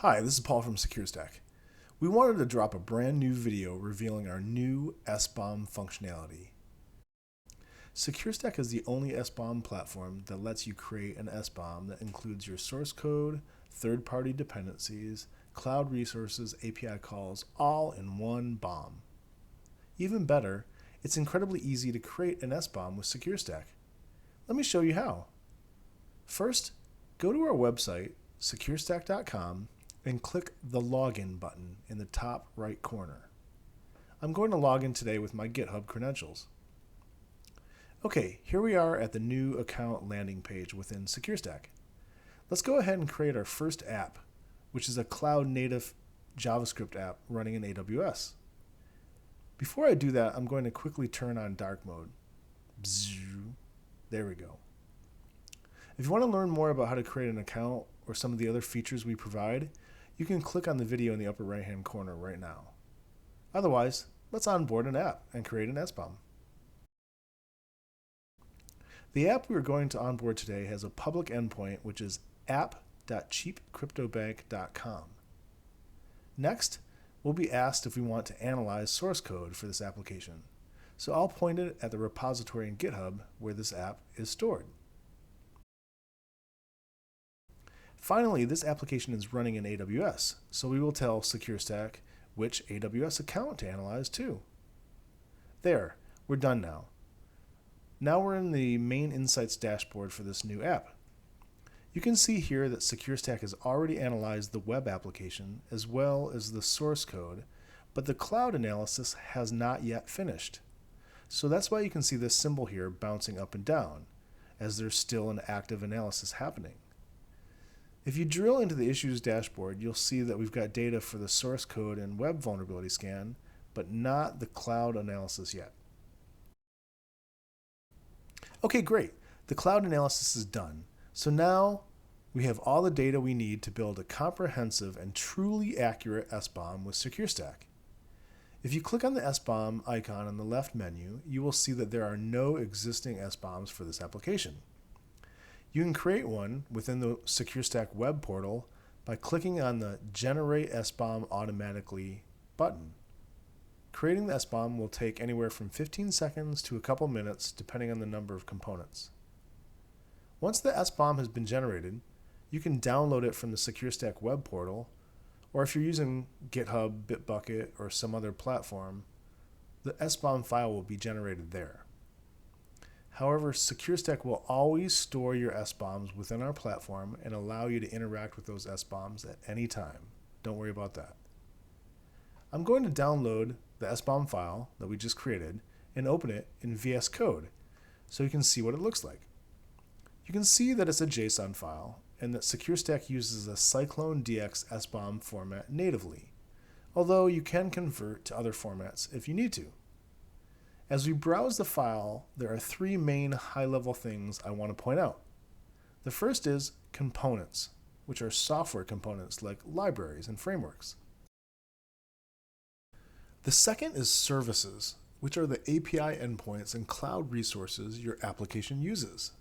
Hi, this is Paul from SecureStack. We wanted to drop a brand new video revealing our new SBOM functionality. SecureStack is the only SBOM platform that lets you create an SBOM that includes your source code, third-party dependencies, cloud resources, API calls, all in one BOM. Even better, it's incredibly easy to create an SBOM with SecureStack. Let me show you how. First, go to our website, SecureStack.com, and click the Login button in the top right corner. I'm going to log in today with my GitHub credentials. Okay, here we are at the new account landing page within SecureStack. Let's go ahead and create our first app, which is a cloud-native JavaScript app running in AWS. Before I do that, I'm going to quickly turn on dark mode. Bzzz. There we go. If you want to learn more about how to create an account or some of the other features we provide, you can click on the video in the upper right-hand corner right now. Otherwise, let's onboard an app and create an SBOM. The app we are going to onboard today has a public endpoint, which is app.cheapcryptobank.com. Next, we'll be asked if we want to analyze source code for this application. So I'll point it at the repository in GitHub where this app is stored. Finally, this application is running in AWS, so we will tell SecureStack which AWS account to analyze too. There, we're done now. Now we're in the main insights dashboard for this new app. You can see here that SecureStack has already analyzed the web application as well as the source code, but the cloud analysis has not yet finished. So that's why you can see this symbol here bouncing up and down, as there's still an active analysis happening. If you drill into the issues dashboard, you'll see that we've got data for the source code and web vulnerability scan, but not the cloud analysis yet. Okay, great. The cloud analysis is done. So now we have all the data we need to build a comprehensive and truly accurate SBOM with SecureStack. If you click on the SBOM icon in the left menu, you will see that there are no existing SBOMs for this application. You can create one within the SecureStack web portal by clicking on the Generate SBOM Automatically button. Creating the SBOM will take anywhere from 15 seconds to a couple minutes depending on the number of components. Once the SBOM has been generated, you can download it from the SecureStack web portal, or if you're using GitHub, Bitbucket, or some other platform, the SBOM file will be generated there. However, SecureStack will always store your SBOMs within our platform and allow you to interact with those SBOMs at any time. Don't worry about that. I'm going to download the SBOM file that we just created and open it in VS Code so you can see what it looks like. You can see that it's a JSON file and that SecureStack uses a CycloneDX SBOM format natively, although you can convert to other formats if you need to. As we browse the file, there are three main high-level things I want to point out. The first is components, which are software components like libraries and frameworks. The second is services, which are the API endpoints and cloud resources your application uses.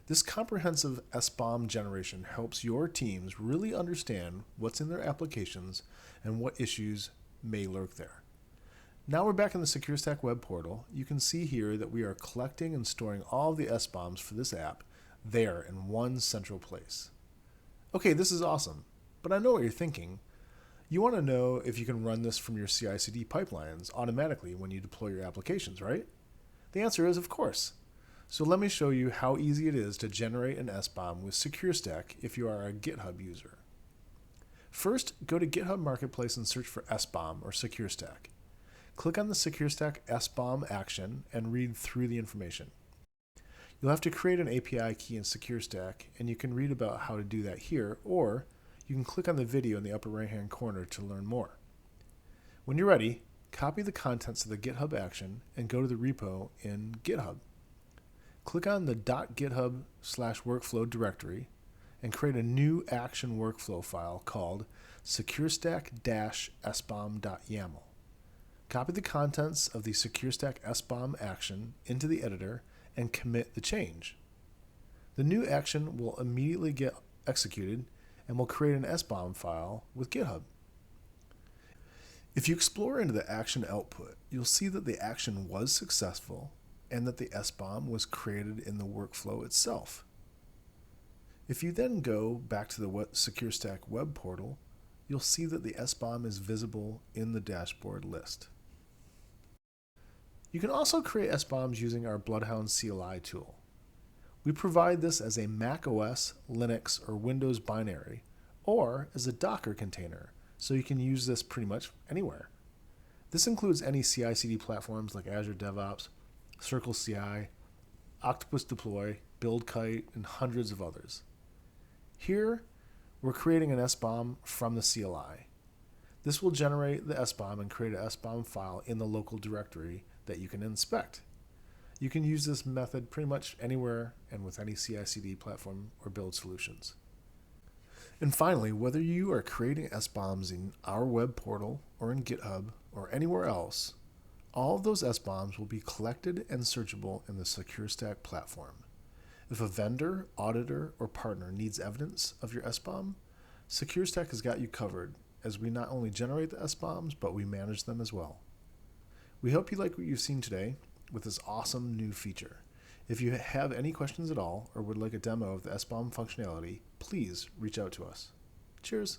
This comprehensive SBOM generation helps your teams really understand what's in their applications and what issues may lurk there. Now we're back in the SecureStack web portal. You can see here that we are collecting and storing all of the SBOMs for this app there in one central place. Okay, this is awesome, but I know what you're thinking. You want to know if you can run this from your CI/CD pipelines automatically when you deploy your applications, right? The answer is of course. So let me show you how easy it is to generate an SBOM with SecureStack if you are a GitHub user. First, go to GitHub Marketplace and search for SBOM or SecureStack. Click on the SecureStack SBOM action and read through the information. You'll have to create an API key in SecureStack, and you can read about how to do that here, or you can click on the video in the upper right-hand corner to learn more. When you're ready, copy the contents of the GitHub action and go to the repo in GitHub. Click on the .github/workflow directory and create a new action workflow file called SecureStack-SBOM.yaml. Copy the contents of the SecureStack SBOM action into the editor and commit the change. The new action will immediately get executed and will create an SBOM file with GitHub. If you explore into the action output, you'll see that the action was successful and that the SBOM was created in the workflow itself. If you then go back to the SecureStack web portal, you'll see that the SBOM is visible in the dashboard list. You can also create SBOMs using our Bloodhound CLI tool. We provide this as a Mac OS, Linux, or Windows binary, or as a Docker container, so you can use this pretty much anywhere. This includes any CI/CD platforms like Azure DevOps, Circle CI, Octopus Deploy, BuildKite, and hundreds of others. Here, we're creating an SBOM from the CLI. This will generate the SBOM and create an SBOM file in the local directory that you can inspect. You can use this method pretty much anywhere and with any CI/CD platform or build solutions. And finally, whether you are creating SBOMs in our web portal or in GitHub or anywhere else, all of those SBOMs will be collected and searchable in the SecureStack platform. If a vendor, auditor, or partner needs evidence of your SBOM, SecureStack has got you covered, as we not only generate the SBOMs, but we manage them as well. We hope you like what you've seen today with this awesome new feature. If you have any questions at all or would like a demo of the SBOM functionality, please reach out to us. Cheers.